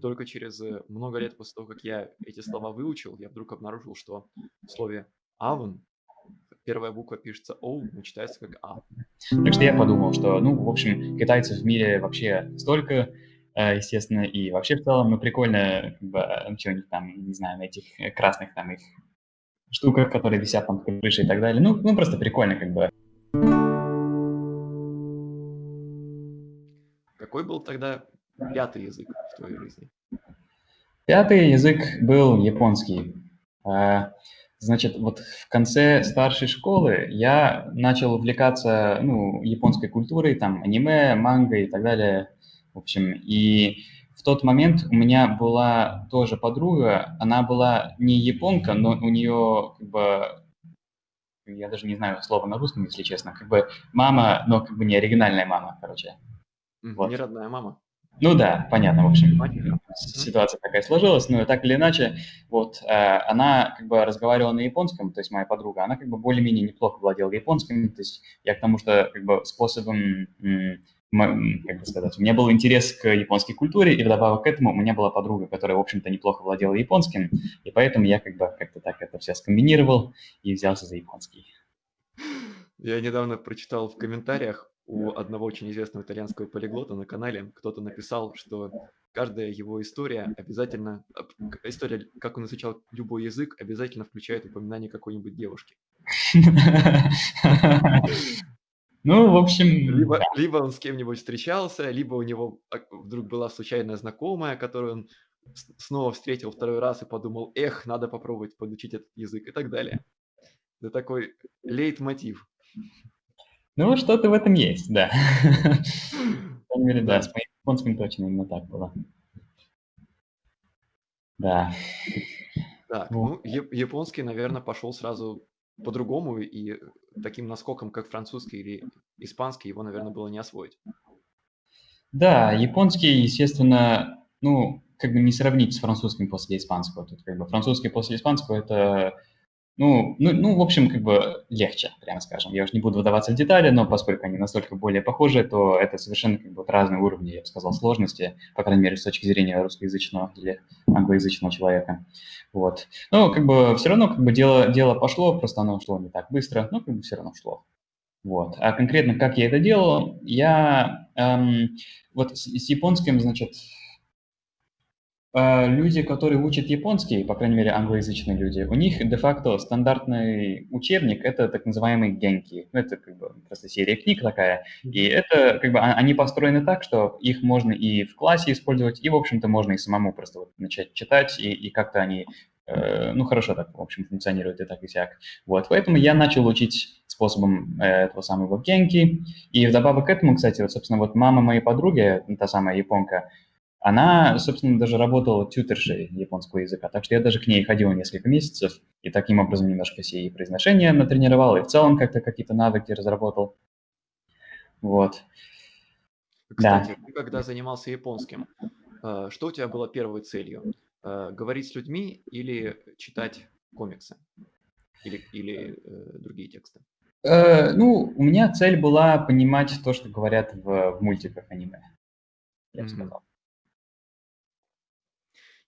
только через много лет после того, как я эти слова выучил, я вдруг обнаружил, что в слове «авен» первая буква пишется «оу», но читается как «а». Так что я подумал, что, ну, в общем, китайцев в мире вообще столько, естественно, и вообще в целом, ну, прикольно, как бы, что у них там, не знаю, на этих красных там их штуках, которые висят там в крыше и так далее. Ну, просто прикольно, как бы. Какой был тогда пятый язык в твоей жизни? Пятый язык был японский. А, Значит, вот в конце старшей школы я начал увлекаться, ну, японской культурой, там, аниме, манго и так далее. В общем, и в тот момент у меня была тоже подруга, она была не японка, но у нее, как бы, я даже не знаю слова на русском, если честно, как бы мама, но как бы не оригинальная мама, короче. Не Вот. родная мама, Ну да, понятно, в общем, мать ее. Мгм. ситуация такая сложилась, но так или иначе, вот, она как бы разговаривала на японском, то есть моя подруга, она как бы более-менее неплохо владела японским, то есть я к тому, что как бы способом, как бы сказать, у меня был интерес к японской культуре, и вдобавок к этому у меня была подруга, которая, в общем-то, неплохо владела японским, и поэтому я как бы как-то так это все скомбинировал и взялся за японский. Я недавно прочитал в комментариях у одного очень известного итальянского полиглота на канале, кто-то написал, что каждая его история обязательно, история, как он изучал любой язык, обязательно включает упоминание какой-нибудь девушки. Ну, в общем, Либо он с кем-нибудь встречался, либо у него вдруг была случайная знакомая, которую он снова встретил второй раз и подумал, эх, надо попробовать подучить этот язык и так далее. Это такой лейтмотив. ну, что-то в этом есть, да. По крайней мере, да, с Да. моим японским точно именно так было. Да. Так, Вот. ну, японский, наверное, пошел сразу по-другому, и таким наскоком, как французский или испанский, его, наверное, было не освоить. Да, японский, естественно, ну, как бы не сравнить с французским после испанского. Тут как бы французский после испанского это, в общем, как бы легче, прямо скажем. Я уж не буду вдаваться в детали, но поскольку они настолько более похожи, то это совершенно как бы вот разные уровни, я бы сказал, сложности, по крайней мере, с точки зрения русскоязычного или англоязычного человека. Вот. Но как бы все равно как бы дело пошло, просто оно шло не так быстро, но как бы все равно шло. Вот. А конкретно как я это делал, я вот с японским, значит, люди, которые учат японский, по крайней мере, англоязычные люди, у них де-факто стандартный учебник — это так называемый генки. Ну, это как бы просто серия книг такая. И Мгм. это как бы они построены так, что их можно и в классе использовать, и, в общем-то, можно и самому просто вот начать читать, и как-то они, ну, хорошо так, в общем, функционируют и так, и сяк. Вот, поэтому я начал учить способом этого самого генки. И вдобавок к этому, кстати, вот, собственно, вот мама моей подруги, та самая японка, она, собственно, даже работала тьютершей японского языка, так что я даже к ней ходил несколько месяцев, и таким образом немножко себе и произношение натренировал, и в целом как-то какие-то навыки разработал. Вот, Кстати, да. ты когда занимался японским, что у тебя было первой целью? Говорить с людьми или читать комиксы? Или другие тексты? Ну, у меня цель была понимать то, что говорят в мультиках аниме, я бы Мгм. сказал.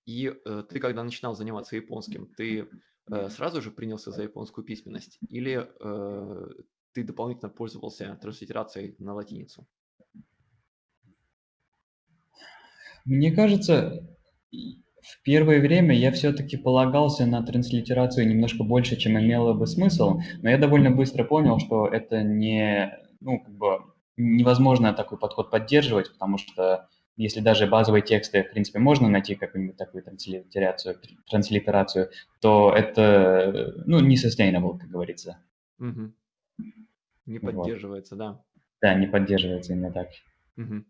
И ты, когда начинал заниматься японским, ты сразу же принялся за японскую письменность? Или ты дополнительно пользовался транслитерацией на латиницу? Мне кажется, в первое время я все-таки полагался на транслитерацию немножко больше, чем имело бы смысл, но я довольно быстро понял, что это не, ну, как бы невозможно такой подход поддерживать, потому что если даже базовые тексты, в принципе, можно найти какую-нибудь такую транслитерацию, то это, ну, не sustainable, как говорится. Мгм. Не Вот. поддерживается, да. Да, не поддерживается именно так. Мгм.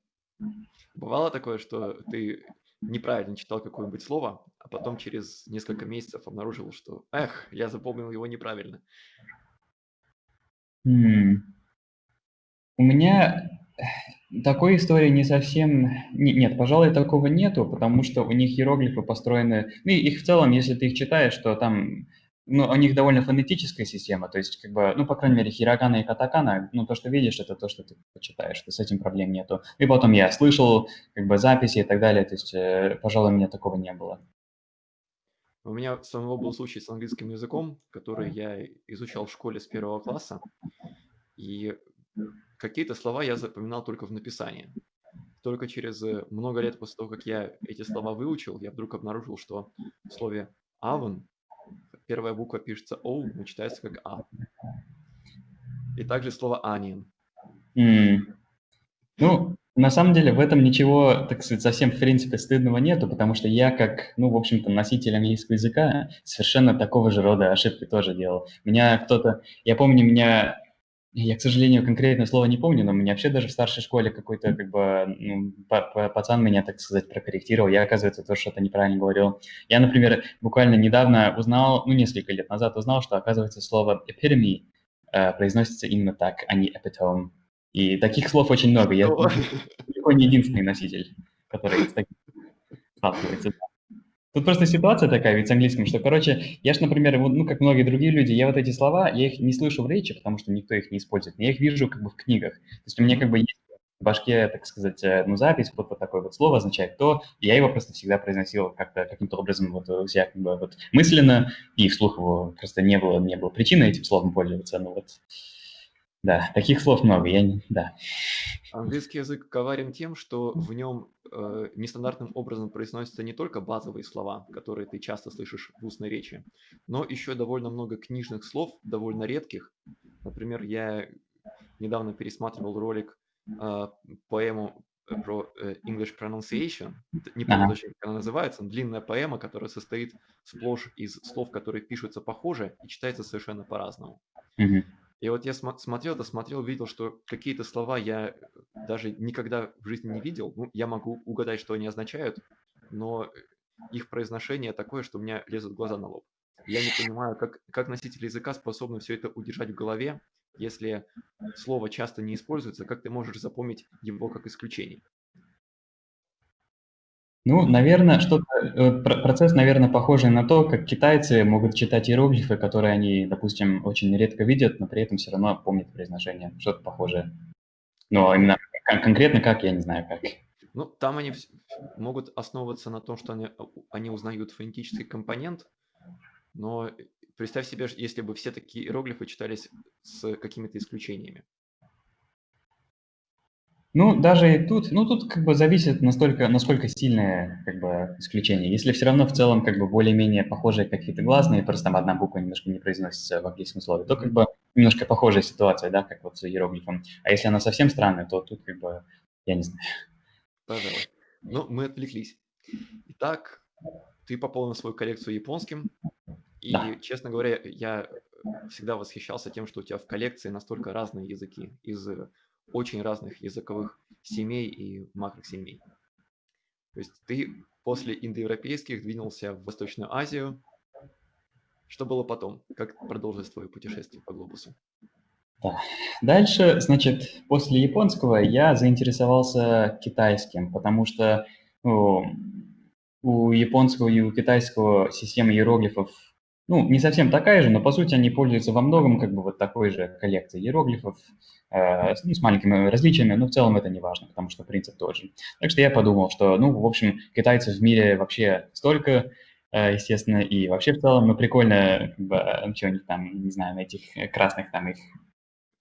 Бывало такое, что ты неправильно читал какое-нибудь слово, а потом через несколько месяцев обнаружил, что, эх, я запомнил его неправильно. М. У меня такой истории не совсем... Нет, пожалуй, такого нету, потому что у них иероглифы построены... Ну, и их в целом, если ты их читаешь, то там ну, у них довольно фонетическая система, то есть, как бы, ну, по крайней мере, хирогана и катакана, ну, то, что видишь, это то, что ты почитаешь, то с этим проблем нету. И потом я слышал, как бы, записи и так далее, то есть, пожалуй, у меня такого не было. У меня самого был случай с английским языком, который я изучал в школе с 1 класса, и какие-то слова я запоминал только в написании. Только через много лет после того, как я эти слова выучил, я вдруг обнаружил, что в слове oven первая буква пишется O, но читается как А. И также слово onion. М. Ну, на самом деле в этом ничего, так сказать, совсем в принципе стыдного нету, потому что я как, ну, в общем-то, носитель английского языка совершенно такого же рода ошибки тоже делал. Меня кто-то, я помню, я, к сожалению, конкретное слово не помню, но меня вообще даже в старшей школе какой-то, как бы, ну, пацан меня, так сказать, прокорректировал. Я, оказывается, тоже что-то неправильно говорил. Я, например, буквально недавно узнал, ну, несколько лет назад узнал, что, оказывается, слово epitome произносится именно так, а не epitome. И таких слов очень много. Я Что? далеко не единственный носитель, который с таким сталкивается. Тут просто ситуация такая ведь с английским, что, короче, я ж, например, вот, ну, как многие другие люди, я вот эти слова, я их не слышу в речи, потому что никто их не использует, но я их вижу как бы в книгах. То есть у меня Мгм. как бы есть в башке, так сказать, ну, запись, вот такое вот слово означает то, и я его просто всегда произносил как-то, каким-то образом вот у себя как бы вот мысленно, и вслух его просто не было причины этим словом пользоваться, ну вот. Да, таких слов много, да. Английский язык коварен тем, что в нем нестандартным образом произносятся не только базовые слова, которые ты часто слышишь в устной речи, но еще довольно много книжных слов, довольно редких. Например, я недавно пересматривал ролик, поэму про English pronunciation. Не помню Ага. точно, как она называется, но длинная поэма, которая состоит сплошь из слов, которые пишутся похоже и читаются совершенно по-разному. Мгм. И вот я смотрел это, смотрел, видел, что какие-то слова я даже никогда в жизни не видел. Ну, я могу угадать, что они означают, но их произношение такое, что у меня лезут глаза на лоб. Я не понимаю, как носители языка способны все это удержать в голове, если слово часто не используется, как ты можешь запомнить его как исключение? Ну, наверное, процесс, наверное, похожий на то, как китайцы могут читать иероглифы, которые они, допустим, очень редко видят, но при этом все равно помнят произношение. Что-то похожее. Но Ну, именно конкретно как, я не знаю как. ну, там они могут основываться на том, что они узнают фонетический компонент, но представь себе, если бы все такие иероглифы читались с какими-то исключениями. Ну, даже и тут, ну, тут как бы зависит настолько, насколько сильное как бы исключение. Если все равно в целом как бы более-менее похожие какие-то гласные, просто там одна буква немножко не произносится в английском слове, то как Мгм. бы немножко похожая ситуация, да, как вот с иероглифом. А если она совсем странная, то тут как бы, я не знаю. Пожалуй. Ну, мы отвлеклись. Итак, ты пополнил свою коллекцию японским, Да. и, честно говоря, я всегда восхищался тем, что у тебя в коллекции настолько разные языки из очень разных языковых семей и макросемей. То есть ты после индоевропейских двинулся в Восточную Азию. Что было потом? Как продолжилось твое путешествие по глобусу? Да. Дальше, значит, после японского я заинтересовался китайским, потому что ну, у японского и у китайского система иероглифов, ну, не совсем такая же, но по сути они пользуются во многом как бы вот такой же коллекцией иероглифов, с маленькими различиями, но в целом это не важно, потому что принцип тот же. Так что я подумал, что, ну, в общем, китайцев в мире вообще столько, естественно, и вообще в целом, ну, прикольно, как бы, что у них там, не знаю, на этих красных там их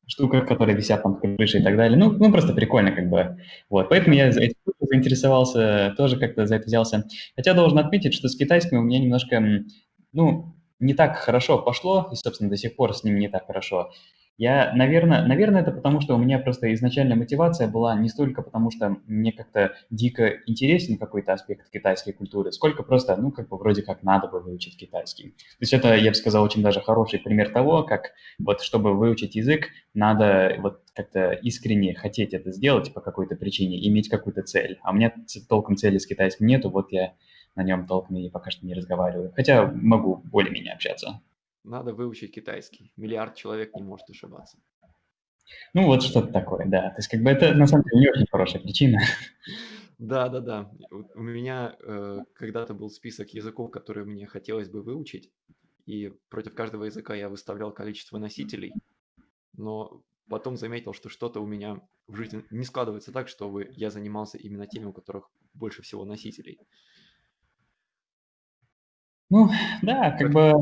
штуках, которые висят там в крыше и так далее. Ну, просто прикольно как бы. Вот, поэтому я этим заинтересовался, тоже как-то за это взялся. Хотя должен отметить, что с китайским у меня немножко, ну, не так хорошо пошло, и, собственно, до сих пор с ним не так хорошо. Наверное, это потому, что у меня просто изначально мотивация была не столько потому, что мне как-то дико интересен какой-то аспект китайской культуры, сколько просто, ну, как бы вроде как надо бы выучить китайский. То есть это, я бы сказал, очень даже хороший пример того, как вот чтобы выучить язык, надо вот как-то искренне хотеть это сделать по какой-то причине, иметь какую-то цель. А у меня толком цели с китайским нету, вот я на нем толком и пока что не разговариваю. Хотя могу более-менее общаться. Надо выучить китайский. Миллиард человек не может ошибаться. Ну, вот что-то такое, да. То есть как бы это на самом деле не очень хорошая причина. Да-да-да. У меня когда-то был список языков, которые мне хотелось бы выучить, и против каждого языка я выставлял количество носителей, но потом заметил, что что-то у меня в жизни не складывается так, чтобы я занимался именно теми, у которых больше всего носителей. Ну, да, как Как бы,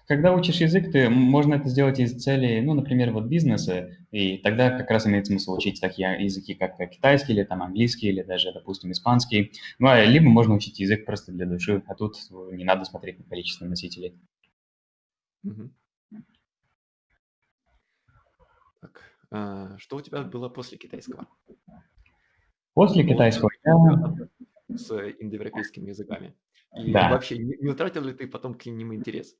когда учишь язык, можно это сделать из целей, ну, например, вот бизнеса, и тогда как раз имеет смысл учить такие языки, как китайский или там английский, или даже, допустим, испанский. Ну, либо можно учить язык просто для души, а тут не надо смотреть на количество носителей. Мгм. Так, что у тебя было после китайского? После Улучшилось китайского ли у я... тебя отношения с индоевропейскими языками? И Да, вообще, не утратил ли ты потом к ним интерес?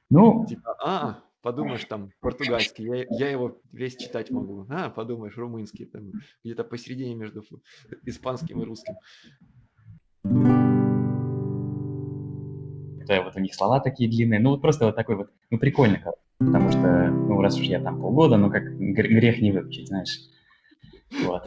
ну, Типа, подумаешь, там, португальский, я его весь читать могу. Подумаешь, румынский, там, где-то посередине между испанским и русским. это вот у них слова такие длинные, ну, вот просто вот такой вот, ну, прикольно, потому что, ну, раз уж я там полгода, ну, как грех не выучить, знаешь, вот.